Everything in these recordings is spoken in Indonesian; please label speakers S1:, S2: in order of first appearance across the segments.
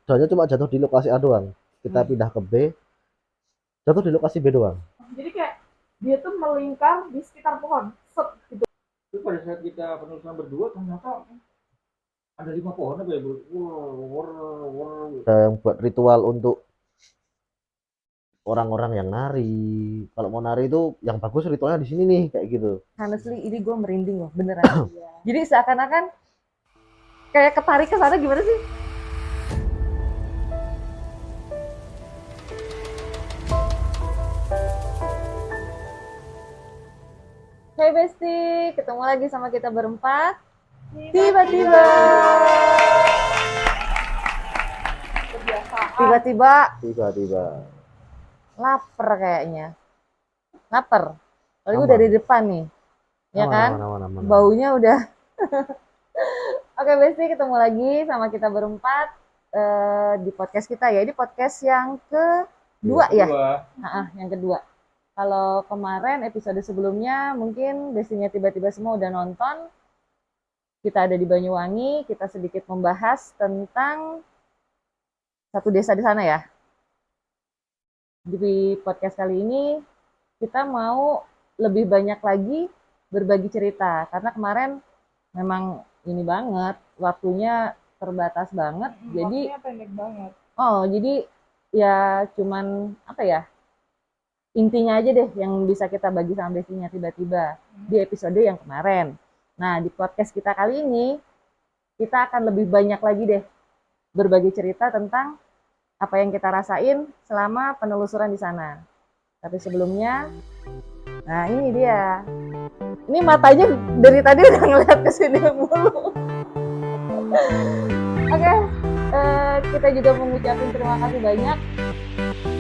S1: Soalnya cuma jatuh di lokasi A doang. Kita
S2: Hmm.
S1: pindah ke B, jatuh di lokasi B doang.
S2: Jadi kayak dia tuh melingkar di sekitar pohon. Set gitu.
S3: Itu pada saat kita penelusuran berdua ternyata ada 5 pohon apa ya bro?
S1: Ada yang buat ritual untuk orang-orang yang nari. Kalau mau nari itu yang bagus ritualnya di sini nih kayak gitu.
S2: Honestly, ini gue merinding loh, beneran. Jadi seakan-akan kayak ketarik ke sana gimana sih? Hey Besti, ketemu lagi sama kita berempat. Tiba-tiba, tiba-tiba
S1: Tiba-tiba.
S2: lapar kayaknya. Lapar. Apalagi
S1: Aman.
S2: udah di depan nih. Ya
S1: Aman,
S2: kan?
S1: aman, aman, aman.
S2: Baunya udah. Oke Besti, ketemu lagi sama kita berempat di podcast kita ya. Ini podcast yang kedua ya. Yang kedua. Kalau kemarin episode sebelumnya mungkin Bestinya tiba-tiba semua udah nonton. Kita ada di Banyuwangi, kita sedikit membahas tentang satu desa di sana ya. Di podcast kali ini kita mau lebih banyak lagi berbagi cerita karena kemarin memang ini banget, waktunya terbatas banget. Jadi
S4: waktunya pendek banget.
S2: jadi ya cuman apa ya? Intinya aja deh yang bisa kita bagi sama Bestinya tiba-tiba di episode yang kemarin. Nah, di podcast kita kali ini kita akan lebih banyak lagi deh berbagi cerita tentang apa yang kita rasain selama penelusuran di sana. Tapi sebelumnya, nah ini dia. Ini matanya dari tadi udah ngeliat ke sini mulu. Oke, kita juga mengucapkan terima kasih banyak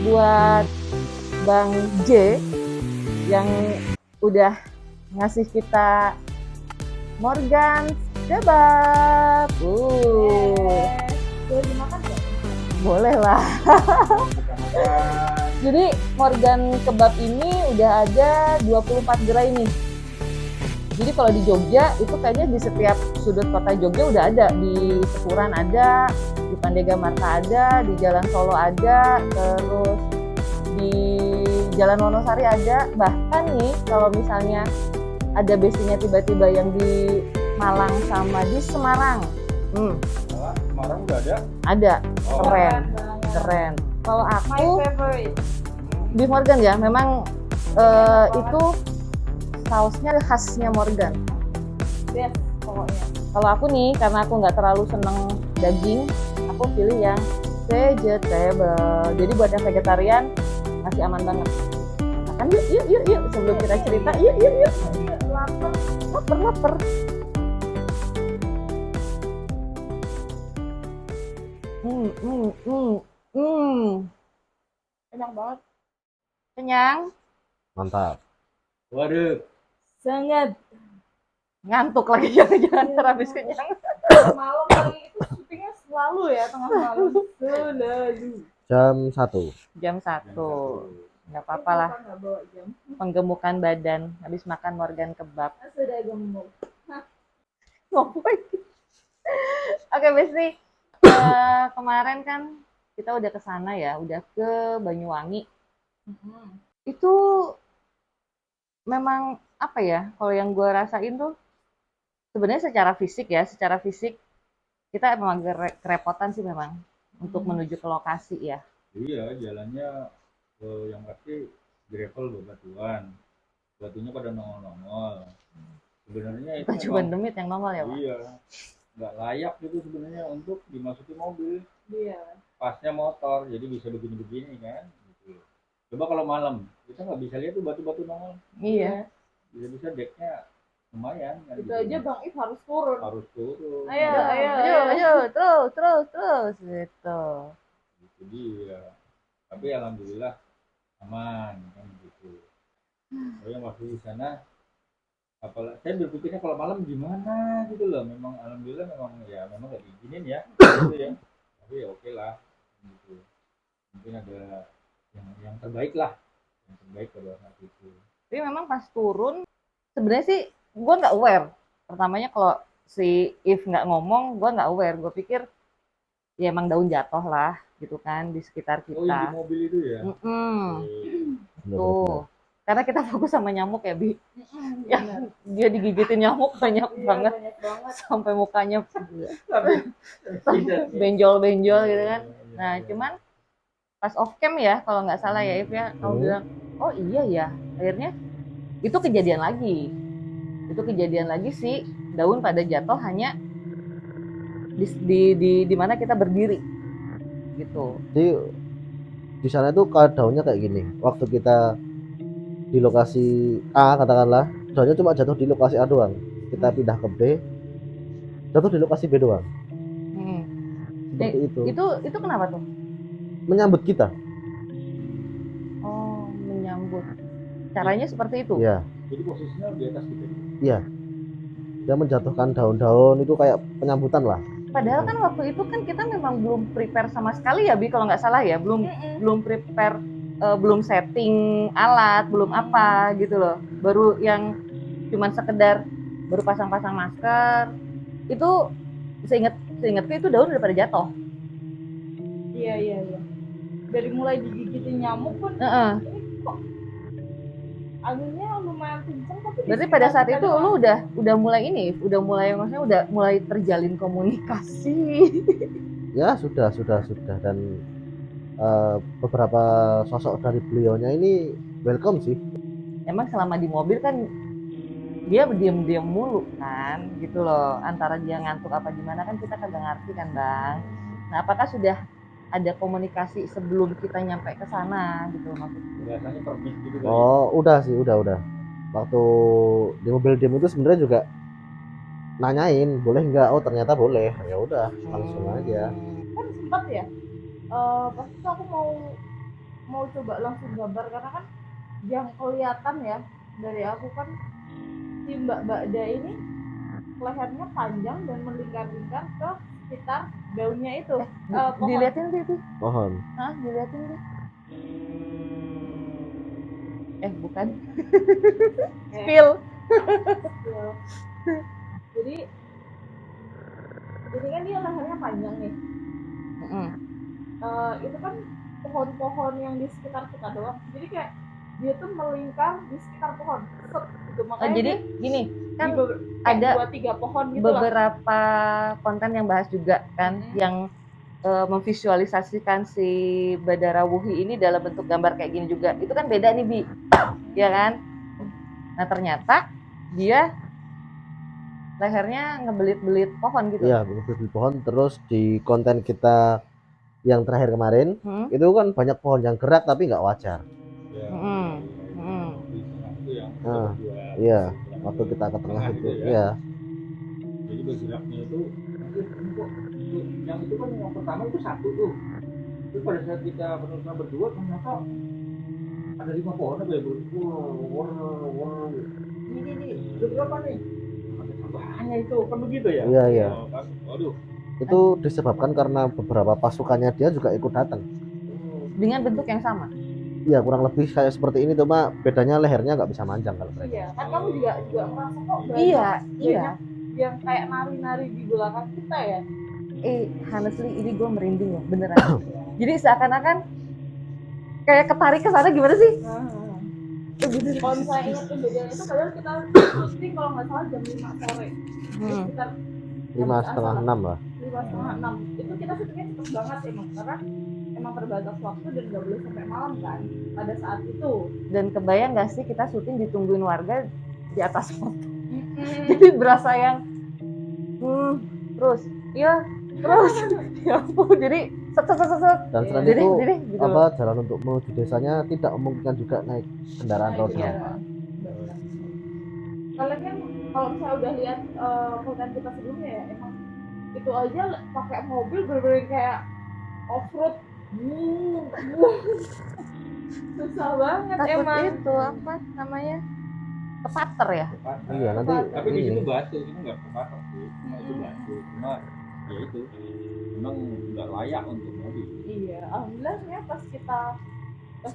S2: buat Bang J yang udah ngasih kita Morgan kebab.
S4: Boleh dimakan nggak?
S2: Boleh lah. Jadi Morgan kebab ini udah ada 24 gerai nih. Jadi kalau di Jogja itu kayaknya di setiap sudut kota Jogja udah ada. Di Sekuran ada, di Pandega Marta ada, di Jalan Solo ada, terus di Jalan Wonosari ada. Bahkan nih kalau misalnya ada Bestinya tiba-tiba yang di Malang sama di Semarang.
S3: Semarang udah ada?
S2: Ada.
S3: Oh.
S2: Keren. Kalau
S4: My
S2: aku
S4: favorite.
S2: beef Morgan ya, memang itu sausnya khasnya Morgan.
S4: Best pokoknya.
S2: Kalau aku nih, karena aku nggak terlalu seneng daging, aku pilih yang vegetable. Jadi buat yang vegetarian masih aman banget. Makan yuk. Sebelum kita cerita, yuk. Lapar.
S4: Enak banget.
S2: Kenyang,
S1: Mantap.
S3: Waduh.
S4: Sangat.
S2: ngantuk lagi jangan-jangan habis kenyang.
S4: Malam lagi itu syutingnya selalu ya tengah malam. Selalu.
S1: Jam 1.
S2: Jam 1. Nggak apa-apa lah.
S4: Nggak bawa jam.
S2: Penggemukan badan habis makan Morgan kebab.
S4: Sudah gemuk.
S2: Ngapain? Oke, Besti. Kemarin kan kita udah ke sana ya, udah ke Banyuwangi. Itu memang apa ya? Kalau yang gue rasain tuh sebenarnya secara fisik kita emang agak kerepotan sih memang untuk menuju ke lokasi ya.
S3: Iya, jalannya yang pasti gravel bebatuan. Batunya pada nongol-nongol. Sebenarnya itu
S2: Bukan cuma demit yang nongol ya, Pak?
S3: iya, nggak layak gitu sebenarnya untuk dimasuki mobil.
S4: Iya.
S3: Pasnya motor, jadi bisa begini-begini kan. Gitu. Coba kalau malam, kita nggak bisa lihat tuh batu-batu nongol.
S2: Iya.
S3: Bisa-bisa decknya lumayan kan.
S4: Itu
S3: gitu.
S4: aja Bang If harus turun.
S3: Harus turun.
S2: Ayo, terus gitu.
S3: Itu dia. Tapi alhamdulillah aman kan gitu. Oh yang waktu di sana, apalagi saya berpikirnya kalau malam gimana gitu loh. Memang alhamdulillah memang nggak diizinin ya, gitu ya. Tapi ya oke lah, gitu. Mungkin ada yang terbaik lah, yang terbaik pada saat itu.
S2: Tapi memang pas turun, sebenarnya sih gue nggak aware. Pertamanya kalau si If nggak ngomong, gue nggak aware. Gue pikir ya emang daun jatuh lah gitu kan di sekitar
S3: Oh, yang di
S2: kita.
S3: mobil itu ya.
S1: Bener-bener.
S2: Tuh. Karena kita fokus sama nyamuk ya, Bi. Ya,
S4: Bener.
S2: dia digigitin nyamuk banyak
S4: Iya,
S2: banget
S4: banyak banget.
S2: sampai mukanya
S3: Tapi
S2: benjol-benjol gitu kan.
S3: Iya,
S2: Nah,
S3: iya.
S2: cuman pas off cam ya kalau nggak salah ya If ya, kamu bilang, oh iya ya, akhirnya itu kejadian lagi. Itu kejadian lagi sih, daun pada jatuh hanya di mana kita berdiri gitu.
S1: Jadi di sana itu daunnya kayak gini. Waktu kita di lokasi A katakanlah, daunnya cuma jatuh di lokasi A doang. Kita pindah ke B, jatuh di lokasi B doang.
S2: Hmm.
S1: Seperti itu.
S2: Itu kenapa tuh?
S1: Menyambut kita.
S2: Oh, menyambut. Caranya seperti itu.
S1: Ya,
S3: Jadi posisinya di atas kita.
S1: iya. Dia menjatuhkan daun-daun itu kayak penyambutan lah.
S2: Padahal kan waktu itu kan kita memang belum prepare sama sekali ya Bi kalau nggak salah ya, belum prepare, belum setting alat, belum apa gitu loh. Baru yang cuman sekedar baru pasang-pasang masker. Itu seingatku itu daun udah pada jatuh.
S4: Iya. Dari mulai digigitin nyamuk pun
S2: Heeh.
S4: ini kok anginnya lumayan kenceng tapi di
S2: Berarti pada
S4: sekitar
S2: saat
S4: kita
S2: itu
S4: doang.
S2: lu udah mulai ini, maksudnya udah mulai terjalin komunikasi.
S1: Ya sudah dan beberapa sosok dari beliaunya ini welcome sih.
S2: Emang selama di mobil kan dia diam-diam mulu kan gitu loh, antara dia ngantuk apa gimana kan kita kagak ngerti kan Bang. Nah, apakah sudah ada komunikasi sebelum kita nyampe ke sana gitu maksudnya?
S3: Biasanya permit gitu kan.
S1: Oh udah sih udah. Waktu di mobil dim itu sebenarnya juga nanyain boleh nggak, oh ternyata boleh, ya udah langsung aja.
S4: Kan sempat ya pas itu aku mau coba langsung gambar karena kan yang kelihatan ya dari aku kan si Mbak Bakda ini lehernya panjang dan melingkar-lingkar ke sekitar daunnya itu pohon.
S2: Diliatin tuh itu.
S1: Mohon.
S2: Hah, diliatin tuh. Bukan. Spill.
S4: Ya. Jadi kan dia lehernya panjang nih.
S2: Mm-mm.
S4: Itu kan pohon-pohon yang di sekitar kita doang. Jadi kayak dia tuh melingkar di sekitar pohon. Set, gitu. Makanya
S2: Jadi
S4: dia
S2: gini kan
S4: ada
S2: ada
S4: 2-3 pohon gitu lah.
S2: beberapa konten yang bahas juga kan yang memvisualisasikan si Badara Wuhi ini dalam bentuk gambar kayak gini juga. Itu kan beda nih Bi, ya kan? Nah ternyata dia lehernya ngebelit-belit pohon gitu.
S1: Iya, di pohon. Terus di konten kita yang terakhir kemarin itu kan banyak pohon yang gerak tapi nggak wajar.
S3: Ya. Di tengah itu yang
S1: Ah,
S3: berdua.
S1: iya, waktu kita ke tengah itu,
S3: ya.
S1: iya.
S3: Jadi bergeraknya itu kok yang itu kan yang pertama itu satu tuh. Terus pada saat kita penelusuran berdua ternyata ada 5 pohon apa ya bro? Wow. Ini berapa nih? Ada tambahannya itu kan begitu ya?
S1: Iya.
S3: Oh, kan? Waduh.
S1: Itu disebabkan karena beberapa pasukannya dia juga ikut datang.
S2: Dengan bentuk yang sama.
S1: Iya, kurang lebih kayak seperti ini, cuma bedanya lehernya nggak bisa manjang kalau mereka.
S4: Iya, kan kamu juga merasa kok banyak
S2: Iya.
S4: yang kayak nari-nari di belakang kita ya.
S2: Honestly ini gue merinding loh beneran. Jadi seakan-akan kayak ketarik ke sana gimana sih?
S4: Kalau misalnya ingat kejadian itu padahal kita syuting kalau nggak salah jam 5 sore. Sekitar
S1: 5:30-6 lah.
S4: 5:30-6 itu kita syutingnya cepet banget emang karena emang terbatas waktu dan nggak boleh sampai malam kan pada saat itu.
S2: Dan kebayang nggak sih kita syuting ditungguin warga di atas motor. Jadi berasa yang terus ya ampun, jadi set
S1: Dan selain
S2: Dede,
S1: itu
S2: gitu
S1: apa jalan untuk menuju desanya tidak memungkinkan juga naik kendaraan roda.
S4: Iya. Kalian kan kalau misalnya udah lihat konten kita sebelumnya ya emang itu aja pakai mobil bener-bener kayak off-road. Susah banget
S2: takut
S4: emang.
S2: itu apa namanya kepater ya.
S1: Iya, nanti
S3: Tapi di
S1: ini
S3: situ batu, itu nggak kepatok sih. Itu batu, cuma ya itu memang nggak layak untuk mobil.
S4: Iya, alhamdulillahnya pas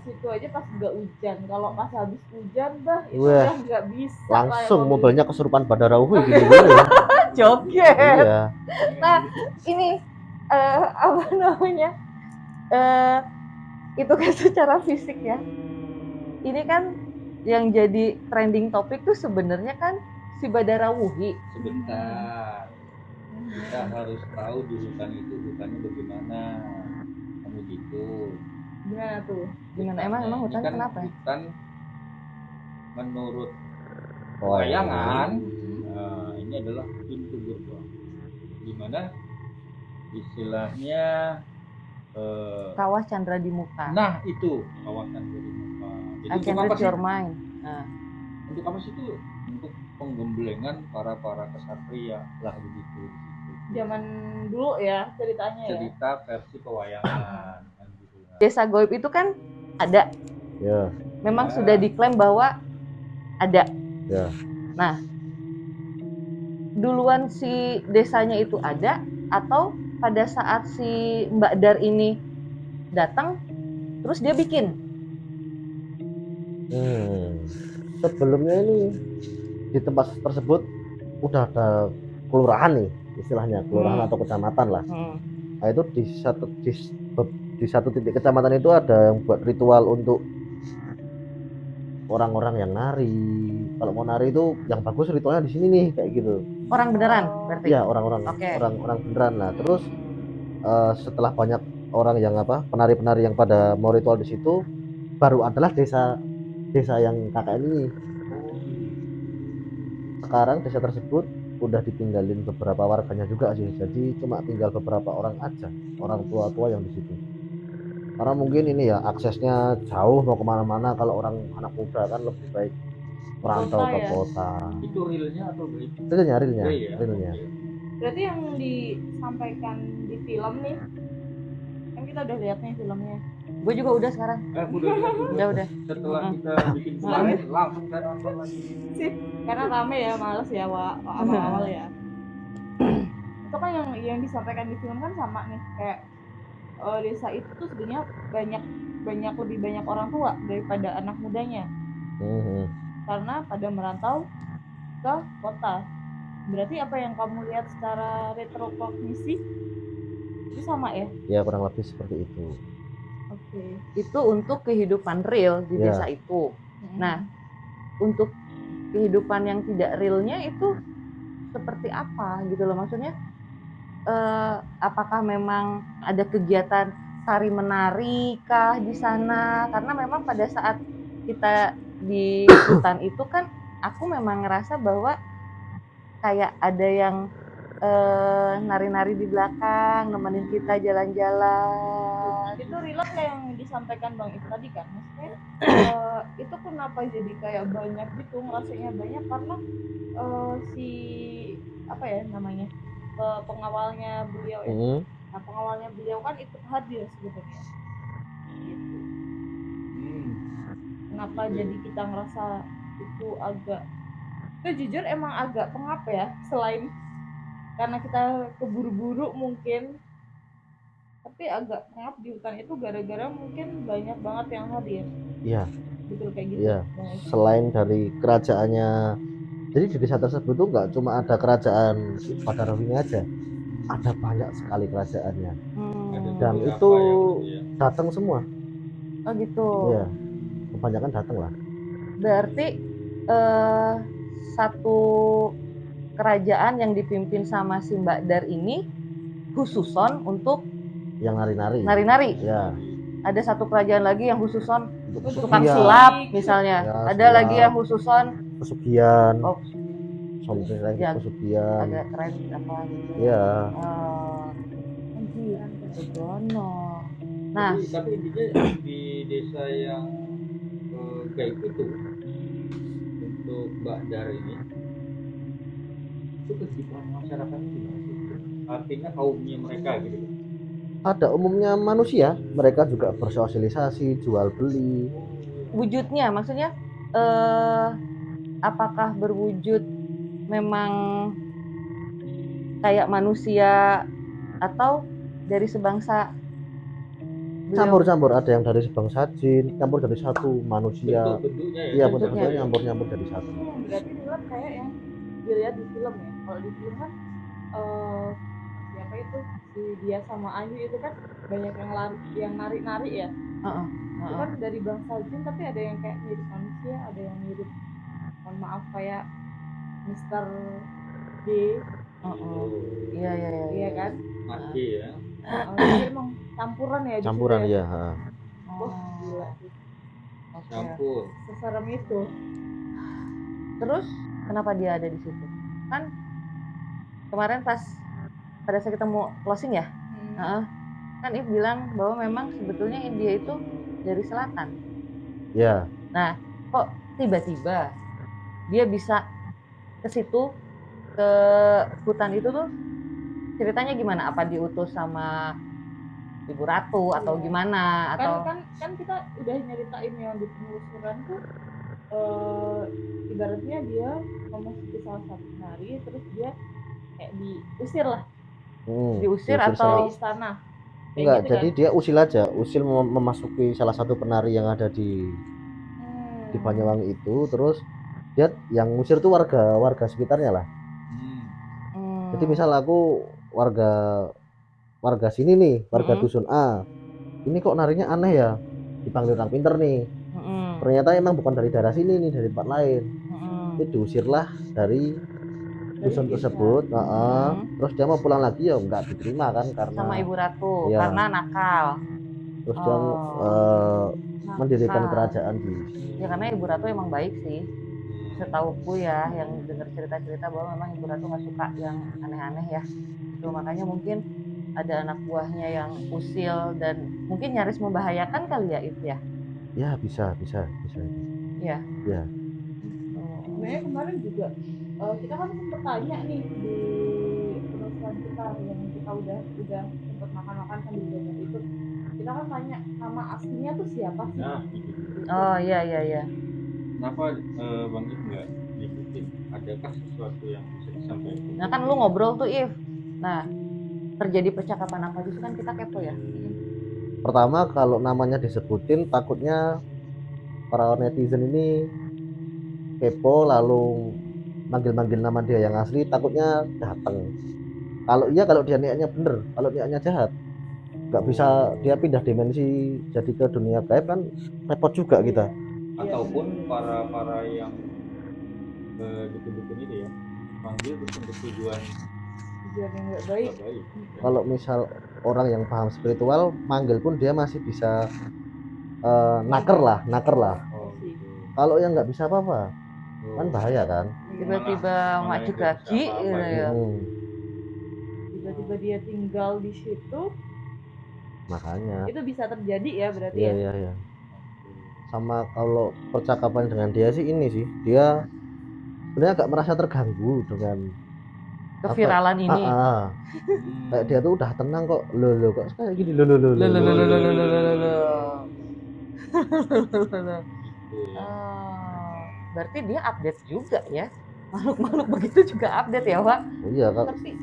S4: itu aja pas nggak hujan. Kalau pas habis hujan itu
S1: Wah,
S4: udah nggak bisa.
S1: langsung mobilnya kesurupan Badara Wuhi gini ya.
S2: Joget.
S1: Iya.
S2: Nah ini apa namanya, eh itu kan secara fisik ya. Ini kan yang jadi trending topik tuh sebenarnya kan si Badara Wuhi.
S3: Sebentar, kita harus tahu di hutan itu hutannya bagaimana. Kamu gitu.
S4: Gimana tuh?
S2: Gimana
S3: Hutannya.
S2: emang
S3: Ini
S2: hutannya
S3: kan
S2: kenapa ya?
S3: hutan menurut
S1: Oh,
S3: pewayangan, ini adalah pintu gerbang, di mana istilahnya
S2: Kawah Chandra di Muka.
S3: nah itu kawasan dari muka. Jadi
S2: I
S3: untuk
S2: can
S3: apa
S2: read
S3: sih?
S2: your mind. Nah,
S3: Untuk apa sih itu? Untuk penggemblengan para kesatria lah begitu.
S4: Zaman dulu ya ceritanya ya.
S3: Cerita versi pewayangan kan gitu.
S2: desa goib itu kan ada.
S1: ya,
S2: Memang
S3: Ya.
S2: sudah diklaim bahwa ada.
S1: ya.
S2: Nah, duluan si desanya itu ada atau pada saat si Mbak Dar ini datang terus dia bikin.
S1: Sebelumnya ini di tempat tersebut udah ada kelurahan nih, istilahnya kelurahan atau kecamatan lah. Nah, itu di satu titik kecamatan itu ada yang buat ritual untuk orang-orang yang nari. Kalau mau nari itu yang bagus ritualnya di sini nih, kayak gitu.
S2: Orang beneran berarti.
S1: Iya, orang-orang
S2: Oke.
S1: orang beneran. Nah, terus setelah banyak orang yang penari-penari yang pada mau ritual di situ, baru adalah desa yang KKN ini. Sekarang desa tersebut udah ditinggalin beberapa warganya juga sih, jadi cuma tinggal beberapa orang aja, orang tua-tua yang di situ. Karena mungkin ini ya aksesnya jauh, mau kemana-mana. Kalau orang anak muda kan lebih baik merantau
S4: Kota
S1: ke
S4: ya?
S1: kota.
S3: Itu realnya atau baik?
S1: Realnya.
S3: Realnya.
S4: Berarti yang disampaikan di film nih, kan kita udah lihat nih filmnya.
S2: Gue juga udah sekarang. Udah.
S3: Setelah kita bikin kemarin langsung saya nonton lagi.
S4: Sip, karena rame ya, males ya awal-awal ya. Itu kan yang disampaikan di film kan sama nih, kayak desa itu tuh sebenarnya lebih banyak orang tua daripada anak mudanya, karena pada merantau ke kota. Berarti apa yang kamu lihat secara retrokognisi itu sama ya?
S1: Ya, kurang lebih seperti itu.
S4: Oke.
S2: Itu untuk kehidupan real di
S1: Ya.
S2: desa itu. Nah, untuk kehidupan yang tidak realnya itu seperti apa gitu loh, maksudnya apakah memang ada kegiatan tari menari kah di sana? Karena memang pada saat kita di hutan itu kan aku memang ngerasa bahwa kayak ada yang nari-nari di belakang nemenin kita jalan-jalan.
S4: Itu relate kayak yang disampaikan Bang If tadi kan, maksudnya itu kenapa jadi kayak banyak gitu, ngerasanya banyak karena si apa ya namanya, pengawalnya beliau ya. Nah, pengawalnya beliau kan ikut hadir sebetulnya gitu. Kenapa jadi kita ngerasa itu agak, itu jujur emang agak pengap ya, selain karena kita keburu-buru mungkin, tapi agak pengap di hutan itu gara-gara mungkin banyak banget yang hadir.
S1: Iya.
S4: Betul kayak gitu.
S1: Iya. Selain dari kerajaannya, jadi di desa tersebut tuh nggak cuma ada kerajaan Badar Wuhi aja, ada banyak sekali kerajaannya. Dan itu datang semua.
S2: Oh gitu.
S1: Iya, kebanyakan datang lah.
S2: Berarti satu kerajaan yang dipimpin sama si Mbak Dar ini khususon untuk
S1: yang nari-nari.
S2: Ya. Ada satu kerajaan lagi yang khususon
S1: untuk
S2: tukang sulap misalnya.
S1: Ya,
S2: ada sulap. Lagi yang khususon
S1: pesugihan.
S2: Oh,
S1: something like ya, pesugihan.
S2: Agak keren apa gitu.
S1: Iya.
S2: Begono. Nah,
S3: tapi intinya di desa yang kayak itu untuk Mbak Dar ini itu kehidupan masyarakatnya gimana sih? Artinya kaumnya mereka gitu.
S1: Pada umumnya manusia, mereka juga bersosialisasi, jual beli.
S2: Wujudnya maksudnya apakah berwujud memang kayak manusia atau dari sebangsa?
S1: Campur-campur, ada yang dari sebangsa jin, campur dari satu manusia.
S3: Bentuk-bentuknya ya.
S1: Iya, bentuk-bentuknya campur-campur dari satu.
S4: Berarti dilihat kayak yang dilihat di film ya. Kalau di film kan siapa itu si dia sama Ayu itu kan banyak yang lari, yang nari ya.
S2: Heeh.
S4: Itu kan dari bangsa jin tapi ada yang kayak mirip manusia, ada yang mirip, mohon maaf, kayak Mister D.
S2: Iya iya iya.
S4: Iya kan?
S3: Mati ya.
S4: Jadi emang campuran ya di situ
S1: Campuran
S4: ya.
S1: ya. Ha.
S4: Wah, gila sih.
S2: Oke.
S3: Campur.
S4: Seserem itu.
S2: Terus kenapa dia ada di situ? Kan kemarin pas pada saat kita mau closing ya, heeh, kan If bilang bahwa memang sebetulnya India itu dari selatan.
S1: Ya,
S2: Nah, kok tiba-tiba dia bisa ke situ, ke hutan itu tuh ceritanya gimana? Apa diutus sama Ibu Ratu atau
S4: Iya.
S2: gimana? Atau
S4: Kan kita udah nyeritain yang di penelusuran tuh ibaratnya dia memasuki salah satu hari terus dia kayak diusir lah
S2: diusir
S4: dari
S2: atau
S4: istana. Kayak
S1: enggak,
S4: gitu
S1: jadi
S4: kan?
S1: dia usil aja, usil memasuki salah satu penari yang ada di Banyuwangi itu, terus dia yang ngusir tuh warga sekitarnya lah. Jadi misal aku warga sini nih, warga dusun A, ini kok narinya aneh ya, dipanggil orang pinter nih, ternyata emang bukan dari daerah sini nih, dari tempat lain. Itu diusirlah dari dusun
S4: desa.
S1: tersebut. Terus dia mau pulang lagi ya nggak diterima kan, karena
S2: sama Ibu Ratu
S1: ya,
S2: karena nakal.
S1: terus dia mendirikan kerajaan di
S2: Ya karena Ibu Ratu emang baik sih, setauku ya, yang dengar cerita-cerita bahwa memang Ibu Ratu nggak suka yang aneh-aneh ya. Itu makanya mungkin ada anak buahnya yang usil dan mungkin nyaris membahayakan kali ya itu ya.
S1: ya bisa
S2: Iya.
S1: ya.
S4: Sebenarnya kemarin juga kita kan sempat tanya nih di penelusuran kita yang kita udah sempat makan-makan sambil belajar itu, kita kan tanya nama aslinya tuh siapa sih?
S3: Nah,
S2: Oh iya.
S3: kenapa Bang If nggak nyebutin? Adakah sesuatu yang bisa disampaikan?
S2: Nah kan lu ngobrol tuh If. Nah terjadi percakapan apa justru kan kita kepo ya.
S1: Pertama, kalau namanya disebutin takutnya para netizen ini kepo lalu manggil-manggil nama dia yang asli, takutnya datang. Kalau dia niatnya bener, kalau niatnya jahat nggak bisa dia pindah dimensi jadi ke dunia gaib kan repot juga kita.
S3: Ataupun para yang dukun-dukun itu ya manggil terus untuk tujuan
S4: yang nggak baik.
S1: Kalau misal orang yang paham spiritual manggil pun dia masih bisa naker lah. Kalau yang nggak bisa apa-apa kan bahaya kan.
S2: Tiba-tiba maju kaki gitu ya.
S4: Tiba-tiba dia tinggal di situ,
S1: Makanya
S4: itu bisa terjadi ya berarti
S1: iya
S4: ya.
S1: iya. Sama kalau percakapan dengan dia sih ini sih, dia sebenarnya agak merasa terganggu dengan
S2: Keviralan ini.
S1: Kayak dia tuh udah tenang kok, lo kok kayak gini lo.
S2: Berarti dia update juga ya, makhluk-makhluk begitu juga update ya Wak.
S1: Oh iya,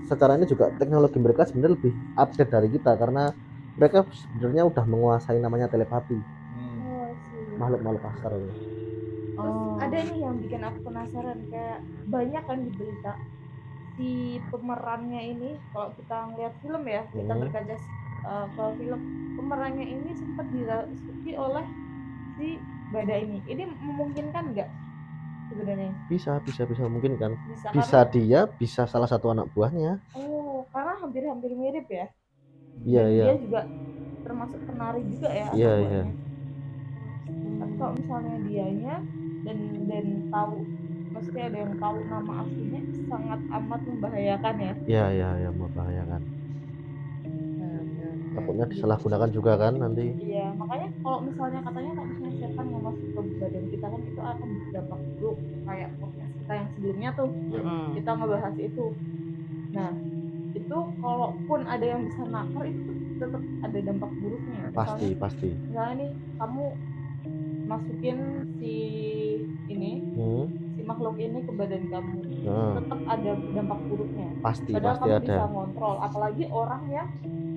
S1: secara ini juga teknologi mereka sebenarnya lebih update dari kita karena mereka sebenarnya udah menguasai namanya telepati. Makhluk-makhluk kasar ini.
S4: Ada nih yang bikin aku penasaran, kayak banyak kan di berita si pemerannya ini, kalau kita ngeliat film ya, kita berkaca ke film, pemerannya ini sempat dirasuki oleh si Bada ini memungkinkan nggak sebenarnya?
S1: Bisa memungkinkan.
S4: Bisa
S1: dia, bisa salah satu anak buahnya.
S4: Karena hampir mirip ya.
S1: Iya.
S4: Dia juga termasuk penari juga ya.
S1: Iya.
S4: Tapi kalau misalnya dianya dan tahu, maksudnya ada yang tahu nama aslinya, sangat amat membahayakan ya.
S1: Iya, membahayakan. Takutnya disalahgunakan juga kan nanti.
S4: Iya, makanya kalau misalnya katanya kalau misalnya setan yang masuk ke badan kita kan itu akan berdampak buruk, kayak podcast kita yang sebelumnya tuh kita ngebahas itu. Nah itu kalaupun ada yang bisa nakar itu tuh tetap ada dampak buruknya. Misalnya,
S1: Pasti.
S4: Misalnya nih kamu masukin si makhluk ini ke badan kamu, tetap ada dampak buruknya. Padahal kamu
S1: ada.
S4: bisa ngontrol, apalagi orang yang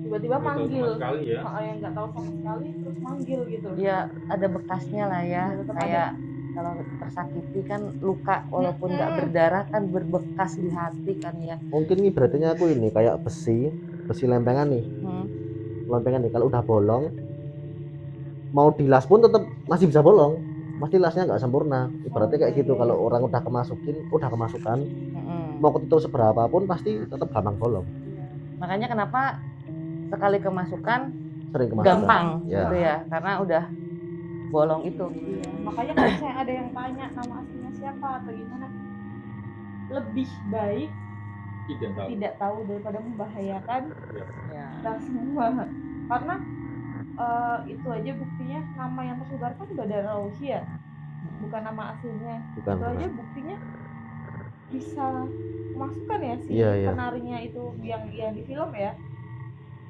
S4: tiba-tiba manggil
S3: ya.
S4: yang nggak tahu sama sekali terus manggil gitu.
S2: Dia ada bekasnya lah ya, kayak kalau tersakiti kan luka walaupun nggak berdarah kan berbekas di hati kan ya.
S1: Mungkin ini berarti aku ini kayak besi besi lempengan nih,
S2: Hmm.
S1: kalau udah bolong mau dilas pun tetap masih bisa bolong, pasti lasnya nggak sempurna. Ibaratnya kayak gitu, kalau orang udah kemasukan
S2: Mm-mm.
S1: mau ketutup seberapa pun pasti tetap gampang bolong,
S2: Makanya kenapa sekali kemasukan
S1: sering kemasukan.
S2: gampang
S1: Ya.
S2: gitu ya, karena udah bolong itu.
S4: Iya, makanya kalau misalnya ada yang tanya nama aslinya siapa atau gimana, lebih baik tidak tahu daripada membahayakan
S2: Ya.
S4: kita semua. Karena itu aja buktinya nama yang tersebar kan Badar Rausi ya, bukan nama aslinya.
S1: Bukan,
S4: Itu aja
S1: bukan.
S4: buktinya bisa masukkan ya si
S1: Iya, iya.
S4: penarinya itu yang di film ya.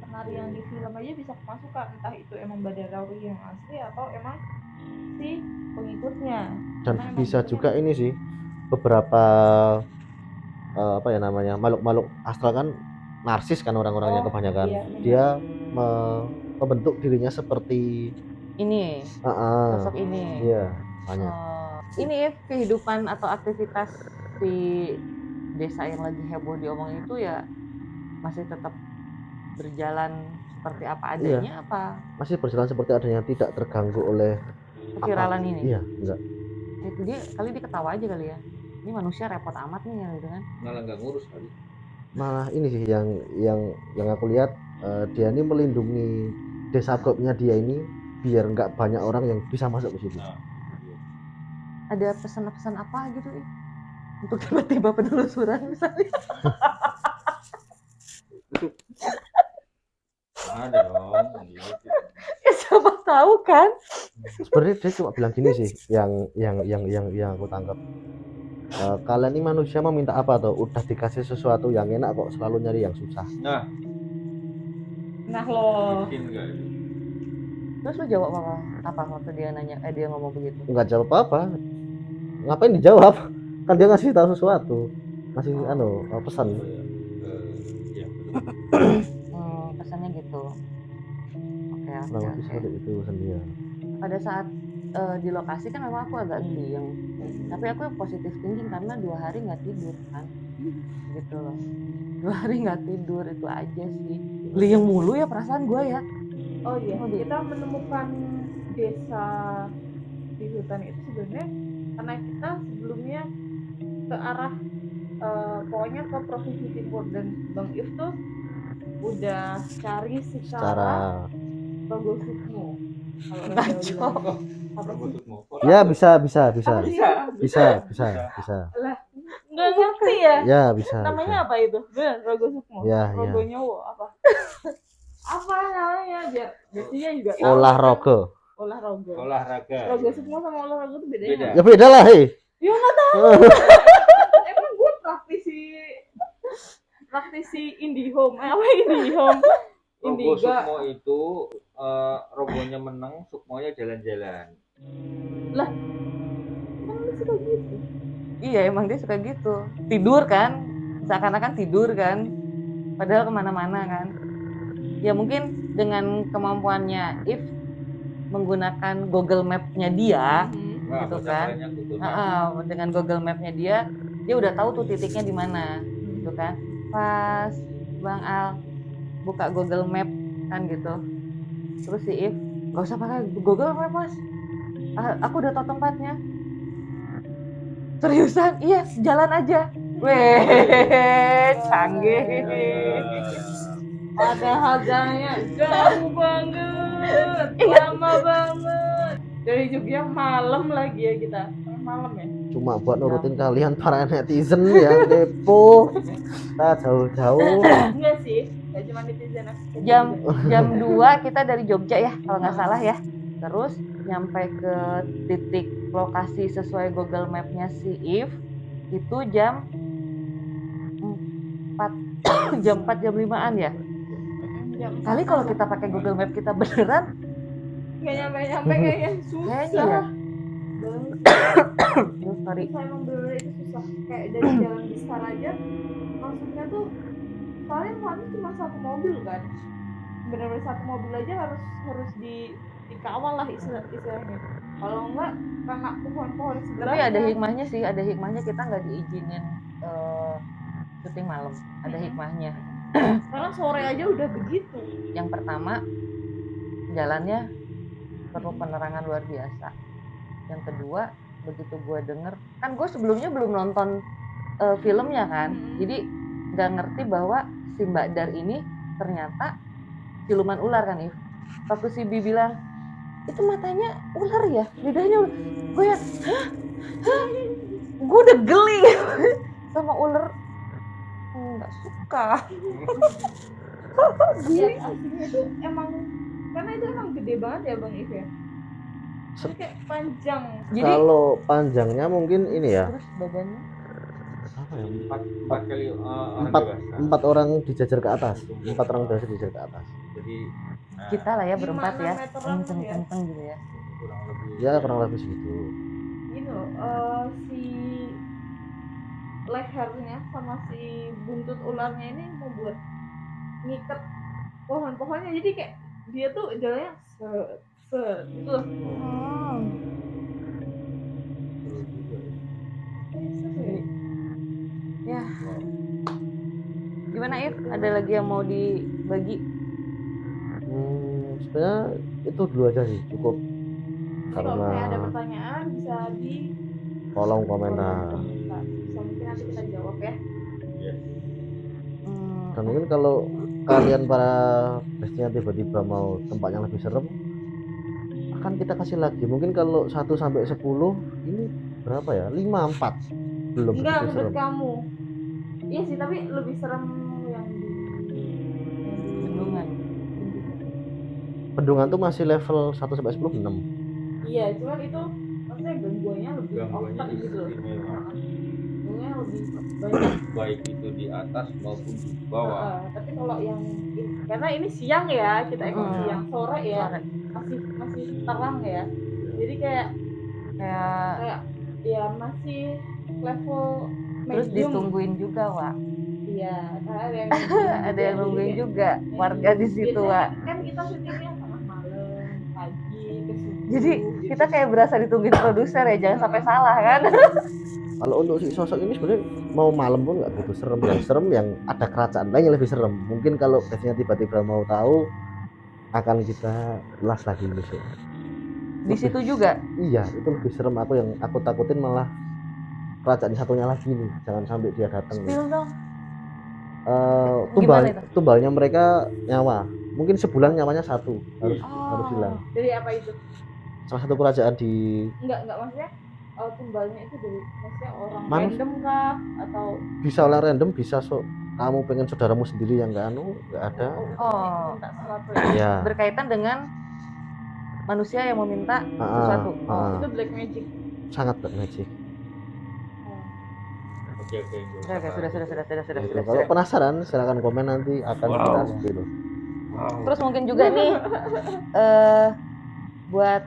S4: Penari yang di film aja bisa kemasukan, entah itu emang Badar Rausi yang asli atau emang si pengikutnya.
S1: Dan
S4: Karena emang
S1: bisa
S4: bentuknya
S1: juga ini sih beberapa apa ya namanya, makhluk-makhluk astral kan narsis kan orang-orangnya kebanyakan.
S4: iya, benar.
S1: Dia membentuk dirinya seperti
S2: Ini sosok ini.
S1: iya, banyak.
S2: Ini ya, kehidupan atau aktivitas di desa yang lagi heboh diomongin itu ya masih tetap berjalan seperti apa adanya. Apa
S1: Masih berjalan seperti adanya, tidak terganggu oleh
S2: keviralan ini?
S1: Iya, enggak.
S2: Itu dia kali dia ketawa aja kali ya, ini manusia repot amat nih gitu kan.
S3: Malah nggak ngurus kali.
S1: Malah ini sih yang aku lihat, dia ini melindungi desa gopnya dia ini biar nggak banyak orang yang bisa masuk ke situ.
S3: Nah,
S2: Ada pesan-pesan apa gitu untuk tiba-tiba penelusuran misalnya?
S3: ada dong gitu.
S2: Ya siapa tahu kan.
S1: Sebenarnya dia cuma bilang gini sih, yang aku tangkap, kalian ini manusia mau minta apa tuh, udah dikasih sesuatu yang enak kok selalu nyari yang susah.
S4: Nah loh,
S3: Mungkin nggak itu.
S2: Terus lu jawab apa waktu dia nanya, dia ngomong begitu?
S1: Nggak jawab apa, ngapain dijawab, kan dia ngasih tahu sesuatu, ngasih pesan.
S3: Ya,
S2: Pesannya gitu. Oke.
S1: Kurang lebih seperti itu pesan dia.
S2: Pada saat di lokasi kan memang aku agak diam, tapi aku positif thinking karena 2 hari nggak tidur kan, gitu loh. 2 hari nggak tidur itu aja sih. Liang mulu ya perasaan gue ya.
S4: oh iya, kita menemukan desa di hutan itu sebenarnya karena kita sebelumnya ke arah pokoknya ke Provinsi Timur, dan Bang If tuh udah cari secara Rogosukmo. Kalau
S2: Ngaco.
S4: apa sih?
S1: Ya bisa.
S3: Bisa.
S4: Lah, nggak ngerti ya?
S1: Ya bisa.
S4: Namanya apa itu? Benar, Rogosukmo.
S1: Ya,
S4: Rogo
S1: ya.
S4: nyowo apa? Apa namanya? Biasanya juga tahu.
S3: Olahraga.
S4: Rogosukmo sama olahraga itu bedanya.
S3: Beda.
S1: Ya beda lah, hei.
S4: Ya nggak tahu. Emang gue praktisi IndiHome. Apa IndiHome?
S3: Rogo
S4: Indiga.
S3: Sukmo itu rogonya menang, sukmonya jalan-jalan.
S4: Lah, kan lu suka gitu.
S2: Iya emang dia suka gitu, tidur kan, seakan-akan tidur kan, padahal kemana-mana kan. Ya mungkin dengan kemampuannya If menggunakan Google Map-nya dia, gitu kan. Dengan Google Map-nya dia udah tahu tuh titiknya di mana, gitu kan. Pas Bang Al buka Google Map kan gitu, terus si If, gak usah pakai Google Map mas, aku udah tahu tempatnya. Seriusan? Iya, jalan aja. Weh, canggih.
S4: Ada harganya jauh banget, lama banget. Dari Jogja malam lagi ya kita, malam ya.
S1: Cuma buat nurutin kalian para netizen yang kepo. Kita jauh-jauh.
S4: Enggak sih, nggak cuma netizen.
S2: Jam 2 kita dari Jogja ya, kalau nggak salah ya. Terus nyampe ke titik lokasi sesuai Google Map-nya si If itu jam 4 jam 5-an ya. Kali kalau kita pakai Google Map kita beneran
S4: nggak nyampe kayaknya susah.
S2: kayaknya ya. Sorry.
S4: Saya emang bener itu susah. Kayak dari jalan besar aja, maksudnya tuh soalnya kan cuma satu mobil kan. Bener-bener satu mobil aja harus dikawal lah istilahnya. Kalau enggak karena pohon-pohon sebelah.
S2: Tapi ada hikmahnya sih, ada hikmahnya kita nggak diizinin syuting malam. Ada hikmahnya.
S4: Sekarang sore aja udah begitu.
S2: Yang pertama, jalannya perlu penerangan luar biasa. Yang kedua, begitu gue denger, kan gue sebelumnya belum nonton filmnya kan, jadi nggak ngerti bahwa si Mbak Dar ini ternyata siluman ular kan, If. Waktu si Bi bilang, itu matanya ular ya, lidahnya ular. Gue ya, gue udah geli sama ular, nggak suka.
S4: Lihat aslinya tuh emang, karena itu emang gede banget ya Bang If ya. Itu kayak panjang.
S2: Jadi
S1: Kalau panjangnya mungkin ini ya,
S2: terus badannya
S1: apa ya,
S3: empat kali orang
S1: empat
S3: dewasa.
S1: empat orang dijajar ke atas, empat orang dewasa dijajar ke atas.
S3: Jadi
S2: kita lah ya
S4: 5-6
S2: berempat ya,
S4: meteran ya.
S2: kenceng gitu ya.
S3: kurang lebih
S1: Ya kurang lebih segitu.
S4: Gini loh, si lehernya sama si buntut ularnya ini membuat ngikat pohon-pohonnya, jadi kayak dia tuh jalannya gitu loh.
S3: seru juga ya.
S2: Jadi, ya gimana If? Ada lagi yang mau dibagi?
S1: Sebenarnya itu dulu aja sih cukup,
S4: Jadi kalau
S1: karena
S4: misalnya ada pertanyaan bisa di
S1: kolom
S4: kolom
S1: komentar.
S4: komentar, bisa mungkin nanti kita jawab ya.
S3: Yes.
S1: Dan mungkin kalau kalian para bestinya tiba-tiba mau tempat yang lebih serem, akan kita kasih lagi. Mungkin kalau 1 sampai 10 ini berapa ya? 5, 4 belum
S4: Enggak,
S1: begitu
S4: menurut
S1: serem.
S4: kamu iya sih, tapi lebih serem yang di
S2: Bendungan.
S1: Bendungan tuh masih level 1 sampai 10 6.
S4: iya, cuman itu maksudnya gangguannya lebih
S3: Gangguannya
S4: otak gitu loh.
S3: istimewa.
S4: Gangguannya lebih banyak.
S3: Baik itu di atas maupun di bawah.
S4: Tapi kalau yang karena ini siang ya, kita ikut siang, sore ya,
S2: Sore.
S4: masih terang ya, jadi kayak
S2: Kayak
S4: ya masih level
S2: terus
S4: medium.
S2: ditungguin juga, Wak.
S4: Iya, karena ada yang
S2: Ada yang nungguin
S4: jadi
S2: juga
S4: kayak
S2: warga di situ,
S4: biasanya
S2: Wak.
S4: kan kita syutingnya tengah malam, pagi ke subuh.
S2: Jadi kita kayak berasa ditungguin produser ya, jangan sampai salah kan.
S1: Kalau untuk si sosok ini sebenarnya mau malam pun nggak begitu serem. Yang serem yang ada kerajaan lain yang lebih serem. Mungkin kalau biasanya tiba-tiba mau tahu, akan kita ulas lagi besok.
S2: Di situ juga.
S1: Iya, itu lebih serem. Yang aku takutin malah kerajaan satunya lagi nih. Jangan sampai dia datang nih.
S2: Spill dong.
S1: Tumbal,
S2: Gimana itu?
S1: tumbalnya mereka nyawa. Mungkin sebulan nyawanya 1 harus hilang.
S4: Dari apa itu?
S1: Salah satu kerajaan di
S4: Enggak maksudnya tumbalnya itu dari maksudnya orang
S1: Manus-
S4: random kah atau
S1: bisa orang random, bisa kamu pengen saudaramu sendiri yang nggak ada.
S2: Oh,
S4: minta sesuatu ya?
S1: Ya.
S2: berkaitan dengan manusia yang meminta sesuatu.
S4: Itu black magic.
S1: Sangat black magic.
S3: Oke.
S2: Oke, sudah.
S1: Gitu. Kalau penasaran silakan komen, nanti akan kita spill.
S2: Terus mungkin juga nih buat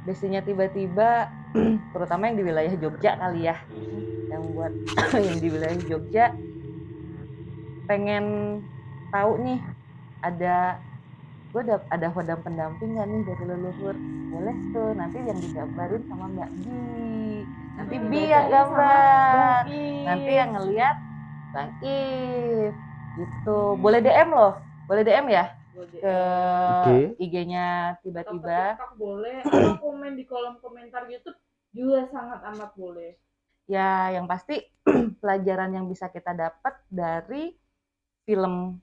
S2: bestinya tiba-tiba terutama yang di wilayah Jogja kali ya, yang buat yang di wilayah Jogja pengen tahu nih, ada hodam pendamping nggak nih dari leluhur, boleh tuh nanti yang digambarin sama Mbak Bi, nanti Bi yang gambar, nanti yang ngeliat Bang If gitu. Boleh DM loh, boleh DM ya ke IG-nya tiba-tiba,
S4: boleh, atau komen di kolom komentar YouTube juga sangat amat boleh
S2: ya. Yang pasti pelajaran yang bisa kita dapat dari film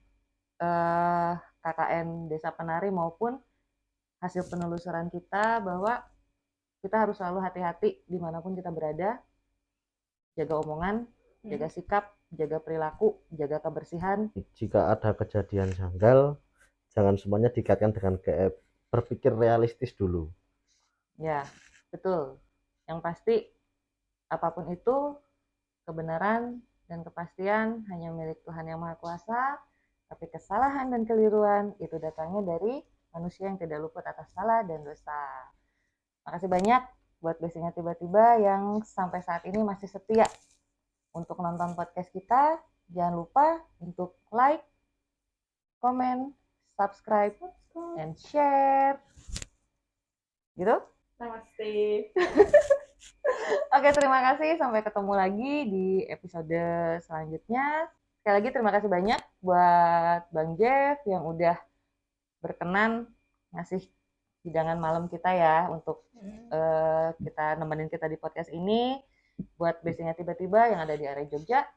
S2: KKN Desa Penari maupun hasil penelusuran kita, bahwa kita harus selalu hati-hati dimanapun kita berada, jaga omongan, jaga sikap, jaga perilaku, jaga kebersihan.
S1: Jika ada kejadian janggal, jangan semuanya dikaitkan dengan berpikir realistis dulu.
S2: Ya, betul. Yang pasti apapun itu, kebenaran dan kepastian hanya milik Tuhan Yang Maha Kuasa, tapi kesalahan dan keliruan itu datangnya dari manusia yang tidak luput atas salah dan dosa. Makasih banyak buat bestinya tiba-tiba yang sampai saat ini masih setia untuk nonton podcast kita. Jangan lupa untuk like, komen, subscribe, and share. Gitu?
S4: Namaste.
S2: Oke, terima kasih. Sampai ketemu lagi di episode selanjutnya. Sekali lagi terima kasih banyak buat Bang Jeff yang udah berkenan ngasih hidangan malam kita ya untuk kita nemenin kita di podcast ini. Buat biasanya tiba-tiba yang ada di area Jogja,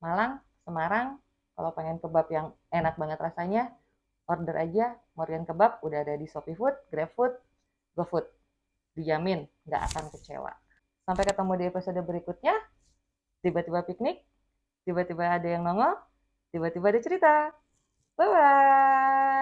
S2: Malang, Semarang, kalau pengen kebab yang enak banget rasanya, order aja Morian Kebab, udah ada di Shopee Food, GrabFood, GoFood. Dijamin nggak akan kecewa. Sampai ketemu di episode berikutnya. Tiba-tiba piknik, tiba-tiba ada yang nongol, tiba-tiba ada cerita. Bye-bye!